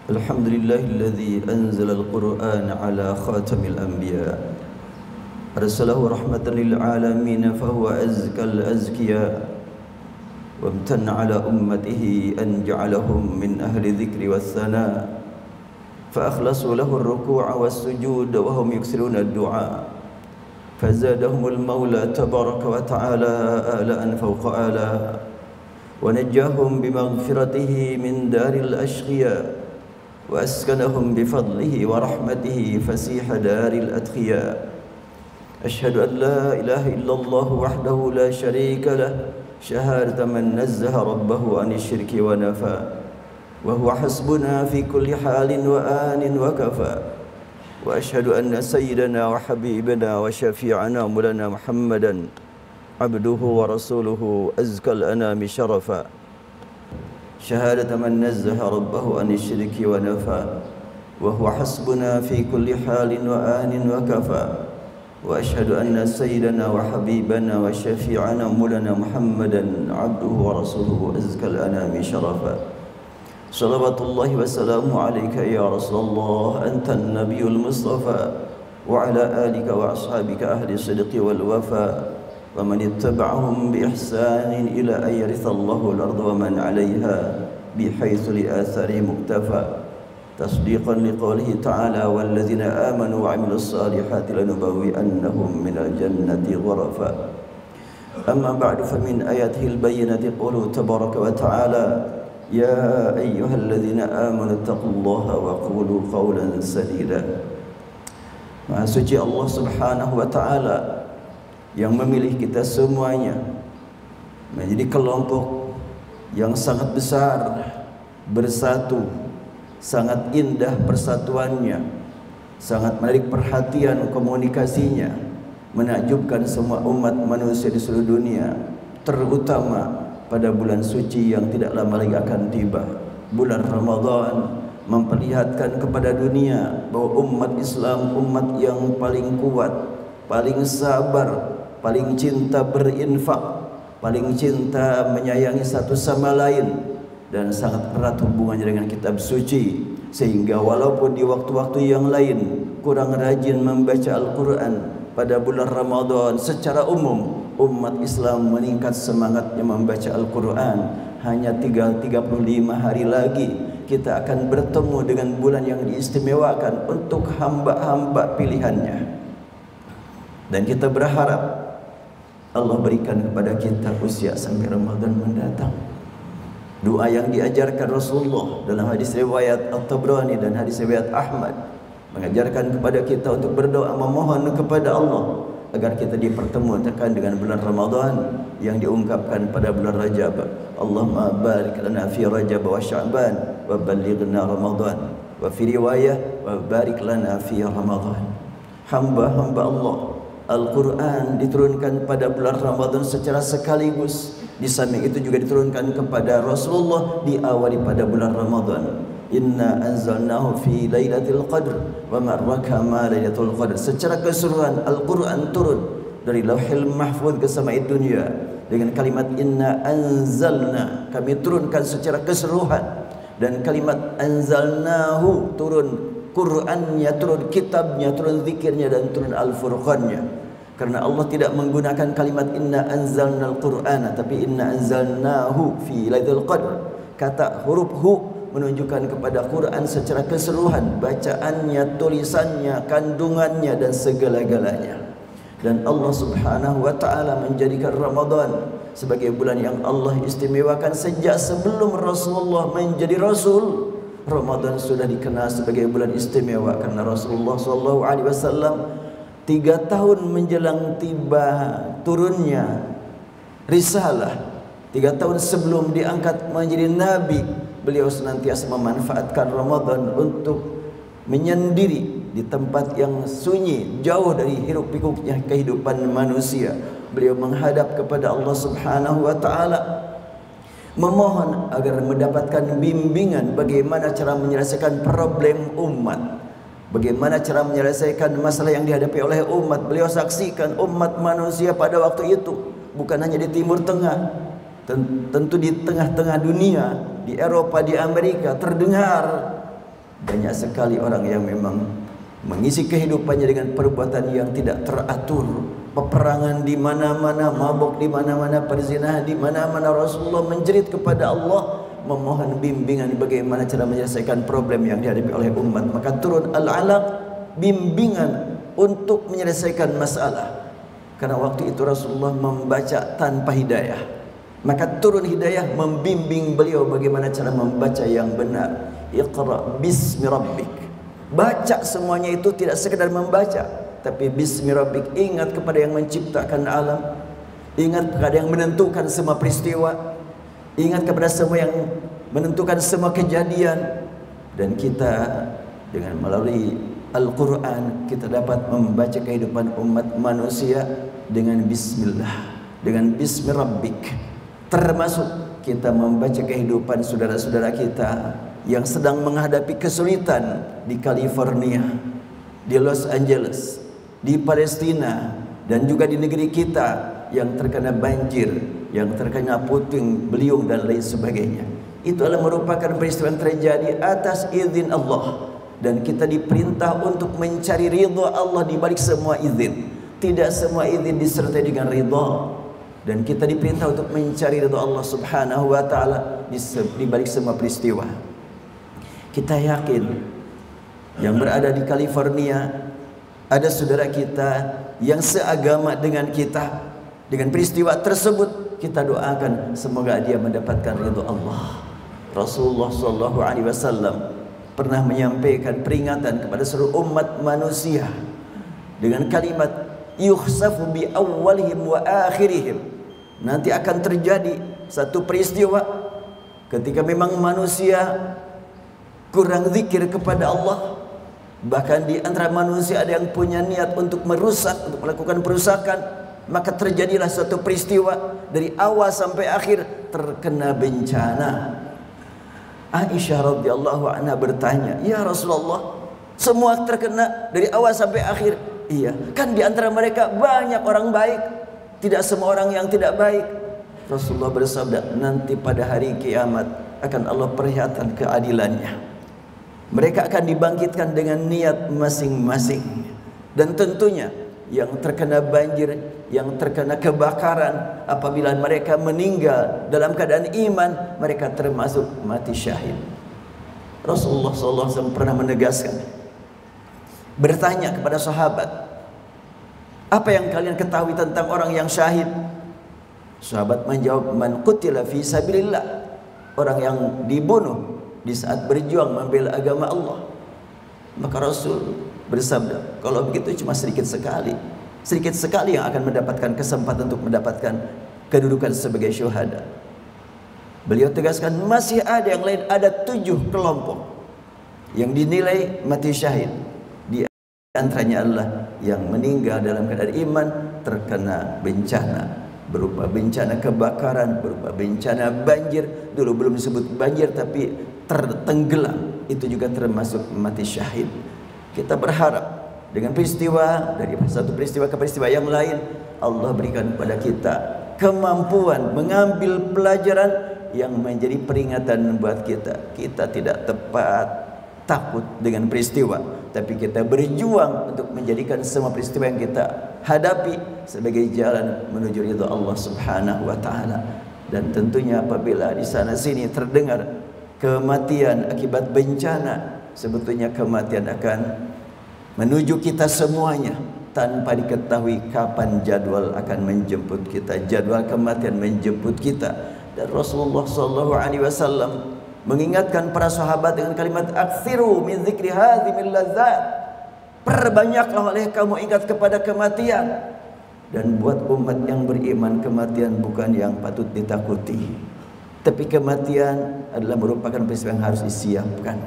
Alhamdulillahilladzi anzala al-Qur'ana ala khatamil anbiya arsalahu rahmatan lil alamin fahuwa azkal azkiya wa amtanna ala ummatihi an ja'alahum min ahli dhikri was sana fa akhlasu lahu ar-ruku'a was sujud wa hum yuksiruna ad-du'a fazadahumul maula tabaraka wa ta'ala alaan fawqa ala ونجاهم بمغفرته من دار الأشقياء وأسكنهم بفضله ورحمته فسيح دار الأتقياء أشهد أن لا إله إلا الله وحده لا شريك له شهادة من نزه ربه عن الشرك ونفى وهو حسبنا في كل حال وآن وكفى وأشهد أن سيدنا وحبيبنا وشفيعنا مولانا محمدا عبده ورسوله أزكى الأنام شرفا شهادة من نزه ربه عن الشرك ونفى وهو حسبنا في كل حال وآن وكفى وأشهد أن سيدنا وحبيبنا وشفيعنا مولانا محمدا عبده ورسوله أزكى الأنام شرفا صلوات الله وسلامه عليك يا رسول الله أنت النبي المصطفى وعلى آلك وأصحابك أهل الصدق والوفاء ومن اتبعهم بإحسان إلى أن يرث الله الأرض ومن عليها بحيث لآثاره مكتفى تصديقا لقوله تعالى والذين آمنوا وعملوا الصالحات لنبوئنهم من الجنة غرفا أما بعد فمن آياته البينات قوله تبارك وتعالى يا أيها الذين آمنوا اتقوا الله وقولوا قولا سديدا. Maha suci Allah Subhanahu wa taala yang memilih kita semuanya menjadi kelompok yang sangat besar, bersatu, sangat indah persatuannya, sangat menarik perhatian komunikasinya, menakjubkan semua umat manusia di seluruh dunia, terutama pada bulan suci yang tidak lama lagi akan tiba, bulan Ramadan, memperlihatkan kepada dunia bahwa umat Islam umat yang paling kuat, paling sabar, paling cinta berinfak, paling cinta menyayangi satu sama lain, dan sangat erat hubungannya dengan kitab suci, sehingga walaupun di waktu-waktu yang lain kurang rajin membaca Al-Quran, pada bulan Ramadan secara umum umat Islam meningkat semangatnya membaca Al-Quran. Hanya 35 hari lagi kita akan bertemu dengan bulan yang diistimewakan untuk hamba-hamba pilihannya, dan kita berharap Allah berikan kepada kita usia sampai Ramadan mendatang. Doa yang diajarkan Rasulullah dalam hadis riwayat At-Tabrani dan hadis riwayat Ahmad mengajarkan kepada kita untuk berdoa memohon kepada Allah agar kita dipertemukan dengan bulan Ramadan yang diungkapkan pada bulan Rajab. Allahumma barik lana fi Rajab wa Sya'ban wa ballighna Ramadan, wa fi riwayah wa barik lana fi Ramadan. Hamba-hamba Allah, Al-Quran diturunkan pada bulan Ramadan secara sekaligus. Di samping itu juga diturunkan kepada Rasulullah diawali pada bulan Ramadan. Inna anzalnahu fi lailatul qadr wa ma adraka ma lailatul qadr. Secara keseluruhan Al-Quran turun dari Lauhil Mahfuz ke samai dunia dengan kalimat inna anzalna, kami turunkan secara keseluruhan, dan kalimat anzalnahu turun Qurannya, turun kitabnya, turun zikirnya, dan turun Al-Furqannya. Karena Allah tidak menggunakan kalimat inna anzalnal Qur'ana, tapi inna anzalnahu fi lailatul qadr. Kata huruf hu menunjukkan kepada Quran secara keseluruhan, bacaannya, tulisannya, kandungannya, dan segala-galanya. Dan Allah Subhanahu wa ta'ala menjadikan Ramadan sebagai bulan yang Allah istimewakan sejak sebelum Rasulullah menjadi Rasul. Ramadan sudah dikenal sebagai bulan istimewa karena Rasulullah SAW 3 tahun menjelang tiba turunnya risalah, 3 tahun sebelum diangkat menjadi Nabi, beliau senantiasa memanfaatkan Ramadan untuk menyendiri di tempat yang sunyi, jauh dari hiruk pikuknya kehidupan manusia. Beliau menghadap kepada Allah Subhanahu wa ta'ala, memohon agar mendapatkan bimbingan bagaimana cara menyelesaikan problem umat, bagaimana cara menyelesaikan masalah yang dihadapi oleh umat. Beliau saksikan umat manusia pada waktu itu bukan hanya di Timur Tengah, tentu di tengah-tengah dunia, di Eropa, di Amerika, terdengar banyak sekali orang yang memang mengisi kehidupannya dengan perbuatan yang tidak teratur, peperangan di mana-mana, mabuk di mana-mana, perzinahan di mana-mana. Rasulullah menjerit kepada Allah, memohon bimbingan bagaimana cara menyelesaikan problem yang dihadapi oleh umat. Maka turun Al-Alaq, bimbingan untuk menyelesaikan masalah. Karena waktu itu Rasulullah membaca tanpa hidayah, maka turun hidayah membimbing beliau bagaimana cara membaca yang benar. Iqra bismi rabbik. Baca semuanya itu tidak sekedar membaca, tapi bismi rabbik, ingat kepada yang menciptakan alam, ingat kepada yang menentukan semua peristiwa, ingat kepada semua yang menentukan semua kejadian. Dan kita dengan melalui Al-Quran kita dapat membaca kehidupan umat manusia dengan bismillah, dengan bismi rabbik. Termasuk kita membaca kehidupan saudara-saudara kita yang sedang menghadapi kesulitan di California, di Los Angeles, di Palestina, dan juga di negeri kita yang terkena banjir, yang terkena puting beliung dan lain sebagainya. Itu adalah merupakan peristiwa yang terjadi atas izin Allah, dan kita diperintah untuk mencari ridha Allah di balik semua izin. Tidak semua izin disertai dengan ridha, dan kita diperintah untuk mencari ridha Allah Subhanahu wa ta'ala di balik semua peristiwa. Kita yakin yang berada di California ada saudara kita yang seagama dengan kita, Dengan peristiwa tersebut kita doakan semoga dia mendapatkan ridho Allah. Rasulullah SAW pernah menyampaikan peringatan kepada seluruh umat manusia dengan kalimat yukhsafu bi awwalihim wa akhirihim. Nanti akan terjadi satu peristiwa ketika memang manusia kurang zikir kepada Allah. Bahkan di antara manusia ada yang punya niat untuk merusak, untuk melakukan perusakan. Maka terjadilah suatu peristiwa dari awal sampai akhir terkena bencana. Aisyah radhiyallahu anha bertanya, "Ya Rasulullah, semua terkena dari awal sampai akhir?" "Iya, kan di antara mereka banyak orang baik, tidak semua orang yang tidak baik." Rasulullah bersabda, "Nanti pada hari kiamat akan Allah perlihatkan keadilannya. Mereka akan dibangkitkan dengan niat masing-masing. Dan tentunya yang terkena banjir, yang terkena kebakaran, apabila mereka meninggal dalam keadaan iman, mereka termasuk mati syahid." Rasulullah SAW pernah menegaskan, bertanya kepada sahabat, "Apa yang kalian ketahui tentang orang yang syahid?" Sahabat menjawab, "Man qutila fi sabilillah." Orang yang dibunuh di saat berjuang membela agama Allah. Maka Rasul bersabda, kalau begitu cuma sedikit sekali yang akan mendapatkan kesempatan untuk mendapatkan kedudukan sebagai syuhada. Beliau tegaskan masih ada yang lain, ada 7 kelompok yang dinilai mati syahid. Di antaranya adalah yang meninggal dalam keadaan iman terkena bencana, berupa bencana kebakaran, berupa bencana banjir. Dulu belum disebut banjir tapi tertenggelam, itu juga termasuk mati syahid. Kita berharap dengan peristiwa dari satu peristiwa ke peristiwa yang lain, Allah berikan kepada kita kemampuan mengambil pelajaran yang menjadi peringatan buat kita. Kita tidak takut dengan peristiwa, tapi kita berjuang untuk menjadikan semua peristiwa yang kita hadapi sebagai jalan menuju ridha Allah Subhanahu wa taala. Dan tentunya apabila di sana sini terdengar kematian akibat bencana, sebetulnya kematian akan menuju kita semuanya tanpa diketahui kapan jadwal akan menjemput kita, jadwal kematian menjemput kita. Dan Rasulullah SAW mengingatkan para sahabat dengan kalimat aktsiru min dzikri hadzimil ladzat. Perbanyaklah oleh kamu ingat kepada kematian. Dan buat umat yang beriman, kematian bukan yang patut ditakuti, tapi kematian adalah merupakan peristiwa yang harus disiapkan.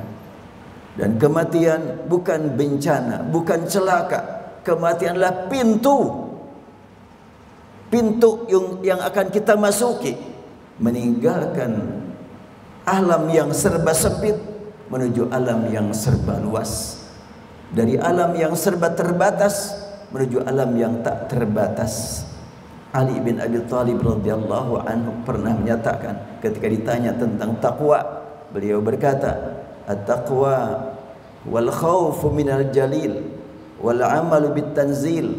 Dan kematian bukan bencana, bukan celaka. Kematian adalah pintu yang akan kita masuki, meninggalkan alam yang serba sempit menuju alam yang serba luas, dari alam yang serba terbatas menuju alam yang tak terbatas. Ali bin Abi Thalib radhiyallahu anhu pernah menyatakan ketika ditanya tentang takwa, beliau berkata, "At-taqwa wal khawfu minal jalil wal amalu bit tanzil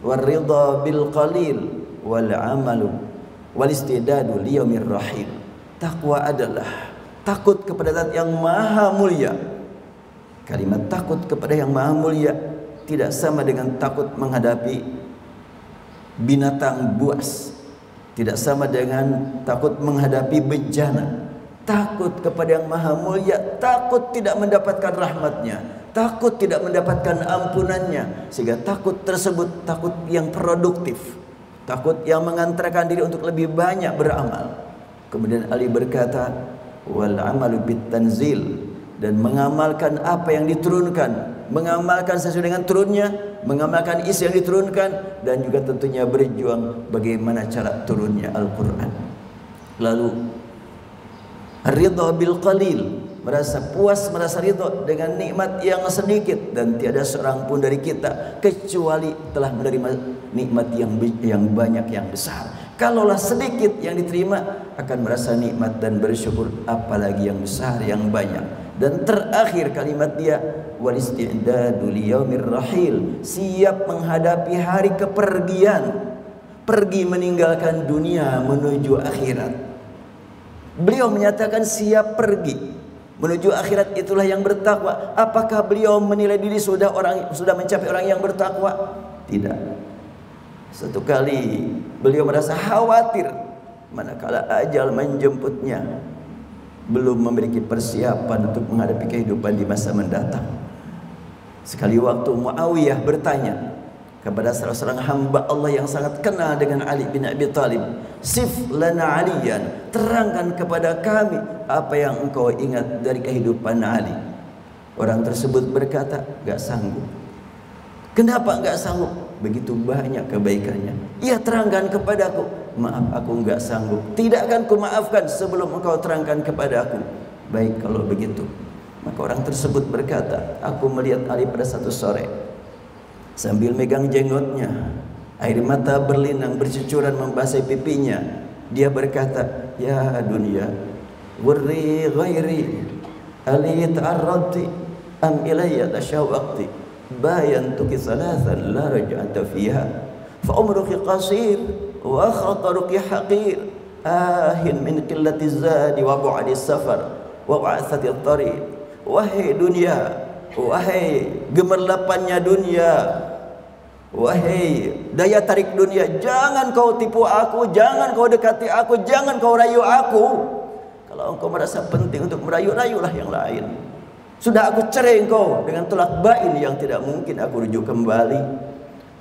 wal ridha bil qalil wal amalu wal istidadu liyaumir rahim." Takwa adalah takut kepada Zat yang maha mulia. Kalimat takut kepada yang maha mulia tidak sama dengan takut menghadapi binatang buas, tidak sama dengan takut menghadapi bencana. Takut kepada yang maha mulia, takut tidak mendapatkan rahmatnya, takut tidak mendapatkan ampunannya. Sehingga takut tersebut takut yang produktif, takut yang mengantarkan diri untuk lebih banyak beramal. Kemudian Ali berkata, wal amalu bit tanzil, dan mengamalkan apa yang diturunkan, mengamalkan sesuai dengan turunnya, mengamalkan isi yang diturunkan, dan juga tentunya berjuang bagaimana cara turunnya Al-Quran. Lalu ridha bil qalil, merasa puas, merasa ridha dengan nikmat yang sedikit, dan tiada seorang pun dari kita kecuali telah menerima nikmat yang banyak, yang besar. Kalaulah sedikit yang diterima akan merasa nikmat dan bersyukur, apalagi yang besar, yang banyak. Dan terakhir kalimat dia, wal isti'dadu liyaumir rahil, siap menghadapi hari kepergian, pergi meninggalkan dunia menuju akhirat. Beliau menyatakan siap pergi menuju akhirat, itulah yang bertakwa. Apakah beliau menilai diri sudah mencapai orang yang bertakwa? Tidak. Satu kali beliau merasa khawatir manakala ajal menjemputnya, belum memiliki persiapan untuk menghadapi kehidupan di masa mendatang. Sekali waktu Muawiyah bertanya kepada salah seorang hamba Allah yang sangat kenal dengan Ali bin Abi Thalib, "Sif lana Aliyan, terangkan kepada kami apa yang engkau ingat dari kehidupan Ali." Orang tersebut berkata, "Gak sanggup." "Kenapa gak sanggup?" "Begitu banyak kebaikannya." "Iya, terangkan kepadaku." "Maaf, aku gak sanggup." "Tidak akan kumaafkan sebelum engkau terangkan kepadaku." "Baik kalau begitu." Maka orang tersebut berkata, "Aku melihat Ali pada satu sore sambil megang jenggotnya, air mata berlinang bercucuran membasahi pipinya. Dia berkata, 'Ya dunia, wurri ghairi, ali ta'arradti am ilayya tashawaqti, bayantuki salasan la raj'ata fiha, fa umruki qasir wa khataruki haqir, ahin min qillati zadi wa bu'adi safar wa wa'athati tariq." Wahai dunia, wahai gemerlapannya dunia, wahai daya tarik dunia, jangan kau tipu aku, jangan kau dekati aku, jangan kau rayu aku. Kalau engkau merasa penting untuk merayu-rayulah yang lain. Sudah aku cerai engkau dengan tolak bain yang tidak mungkin aku rujuk kembali.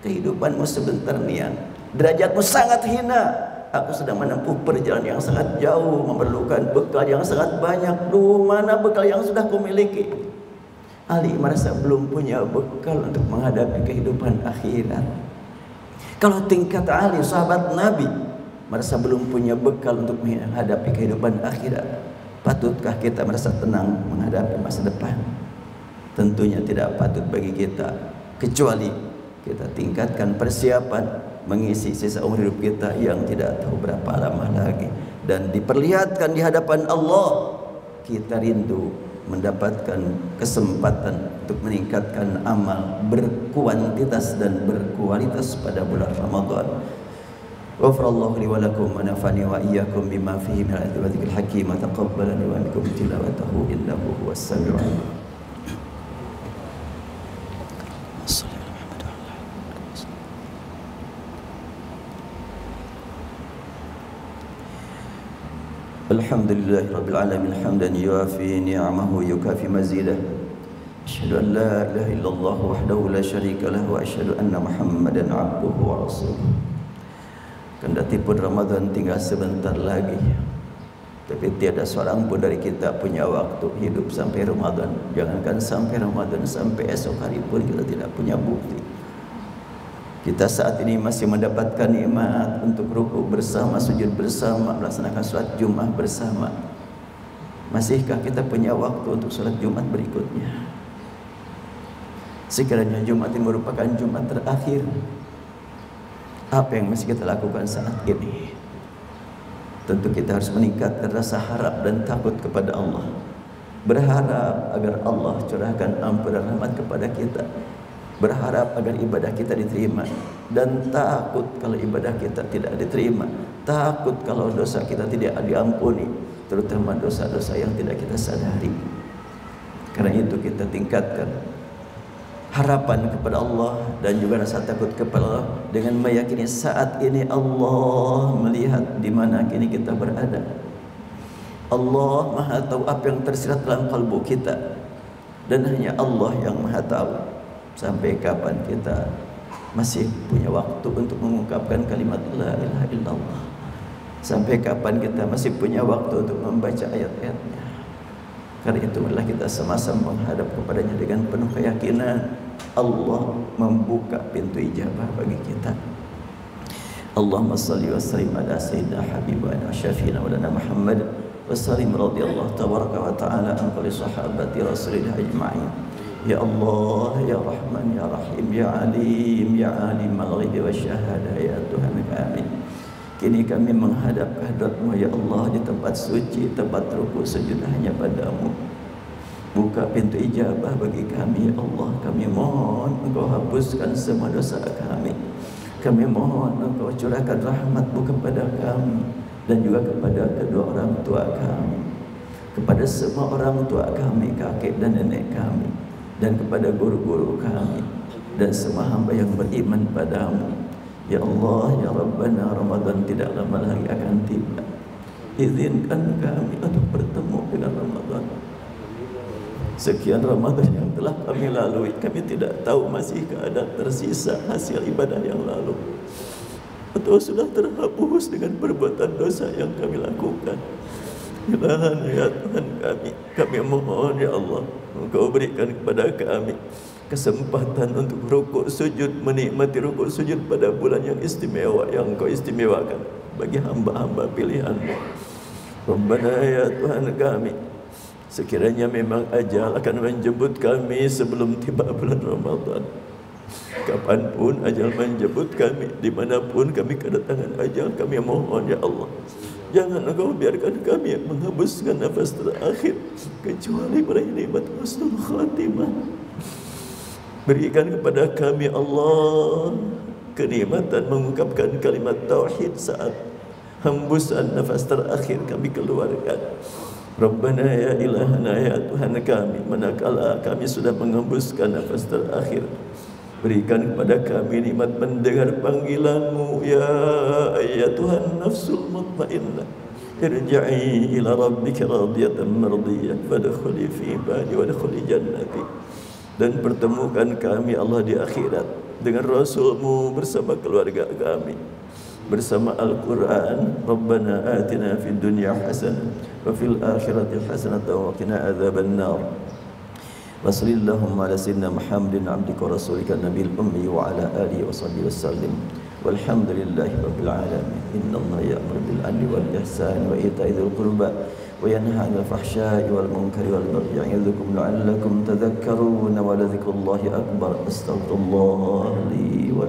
Kehidupanmu sebentar nian, derajatmu sangat hina. Aku sedang menempuh perjalanan yang sangat jauh, memerlukan bekal yang sangat banyak. Duh, mana bekal yang sudah kumiliki? Ali merasa belum punya bekal untuk menghadapi kehidupan akhirat. Kalau tingkat Ali, sahabat Nabi, merasa belum punya bekal untuk menghadapi kehidupan akhirat, patutkah kita merasa tenang menghadapi masa depan? Tentunya tidak patut bagi kita, kecuali kita tingkatkan persiapan mengisi sisa umur hidup kita yang tidak tahu berapa lama lagi, dan diperlihatkan di hadapan Allah kita rindu mendapatkan kesempatan untuk meningkatkan amal berkuantitas dan berkualitas pada bulan Ramadan. Ghafarallahu li wa lakum wa nafa'ani wa iyyakum bima fihi min al-ayati wa dzikril hakim, wa taqabbalani wa minkum tilawatahu innahu huwas samiul 'alim. Alhamdulillahi rabbil alamin, hamdan yuafi ni'amahu yukafi mazidah. Asyhadu an la ilaha illallah wahdahu la syarika lah, wa asyhadu anna Muhammadan abduhu wa rasuluh. Kendati pun Ramadan tinggal sebentar lagi, tapi tiada seorang pun dari kita punya waktu hidup sampai Ramadan. Jangankan sampai Ramadan, sampai esok hari pun kita tidak punya bukti. Kita saat ini masih mendapatkan nikmat untuk rukuk bersama, sujud bersama, melaksanakan sholat Jumat bersama. Masihkah kita punya waktu untuk sholat Jumat berikutnya? Sekiranya Jumat ini merupakan Jumat terakhir, apa yang mesti kita lakukan saat ini? Tentu kita harus meningkatkan rasa harap dan takut kepada Allah. Berharap agar Allah curahkan ampunan rahmat kepada kita, berharap agar ibadah kita diterima, dan takut kalau ibadah kita tidak diterima, takut kalau dosa kita tidak diampuni, terutama dosa-dosa yang tidak kita sadari. Karena itu kita tingkatkan harapan kepada Allah dan juga rasa takut kepada Allah dengan meyakini saat ini Allah melihat di mana kini kita berada. Allah Maha tahu apa yang tersirat dalam kalbu kita, dan hanya Allah yang Maha tahu sampai kapan kita masih punya waktu untuk mengungkapkan kalimat la ilaha illallah, sampai kapan kita masih punya waktu untuk membaca ayat-ayatnya. Karena itu marilah kita sama-sama menghadap kepadanya dengan penuh keyakinan Allah membuka pintu ijabah bagi kita. Allahumma salli wa sallim ala sayyidina habibana syafiina wa lana Muhammad wa sallim radhiyallahu tabaraka wa ta'ala an kulli sahabati rasulillah ajma'in. Ya Allah, ya Rahman, ya Rahim, ya Alim, ya Alim al-ghaibi wa syahada, ya Tuhan kami. Kini kami menghadap kehadrat-Mu ya Allah di tempat suci, tempat rukuk sujud hanya padamu. Buka pintu ijabah bagi kami ya Allah. Kami mohon Engkau hapuskan semua dosa kami. Kami mohon Engkau curahkan rahmat-Mu kepada kami dan juga kepada kedua orang tua kami, kepada semua orang tua kami, kakek dan nenek kami, dan kepada guru-guru kami dan semua hamba yang beriman padamu. Ya Allah, Ya Rabbana, Ramadan tidak lama lagi akan tiba. Izinkan kami untuk bertemu dengan Ramadan. Sekian Ramadan yang telah kami lalui, kami tidak tahu masihkah ada tersisa hasil ibadah yang lalu, atau sudah terhapus dengan perbuatan dosa yang kami lakukan. Ilahana ya Tuhan kami mohon ya Allah, Engkau berikan kepada kami kesempatan untuk rukuk sujud, menikmati rukuk sujud pada bulan yang istimewa, yang Engkau istimewakan bagi hamba-hamba pilihan-Mu. Rabbana ya Tuhan kami, sekiranya memang ajal akan menjemput kami sebelum tiba bulan Ramadan, kapanpun ajal menjemput kami, dimanapun kami kedatangan ajal, kami mohon ya Allah, jangan Engkau biarkan kami menghembuskan nafas terakhir kecuali meraih nikmat husnul khatimah. Berikan kepada kami Allah kenikmatan mengungkapkan kalimat tauhid saat hembusan nafas terakhir kami keluarkan. Rabbana ya ilahana ya Tuhan kami, manakala kami sudah menghembuskan nafas terakhir, berikan kepada kami nikmat mendengar panggilan-Mu, ya Tuhan nafsul mutmainnah, irji'i ila rabbika radiyatan mardiyah fadkhuli fi ibadi wadkhuli jannati. Dan pertemukan kami Allah di akhirat dengan Rasul-Mu bersama keluarga kami, bersama Al-Quran. Rabbana atina fid dunya hasanah wa fil akhirati hasanah wa qina adzaban nar. Wa sallallahu ala sayyidina Muhammadin abdika wa rasulika nabiyil ummi wa ala alihi wa sahbihi wasallim. Walhamdulillahi rabbil alamin. Innallaha ya'muru bil 'adli wal ihsani wa ita'i dzil qurba wa yanha 'anil fahsya'i wal munkari wal baghi ya'idzukum la'allakum tadhakkarun wa la dzikrullahi akbar. Astaghfirullah li wa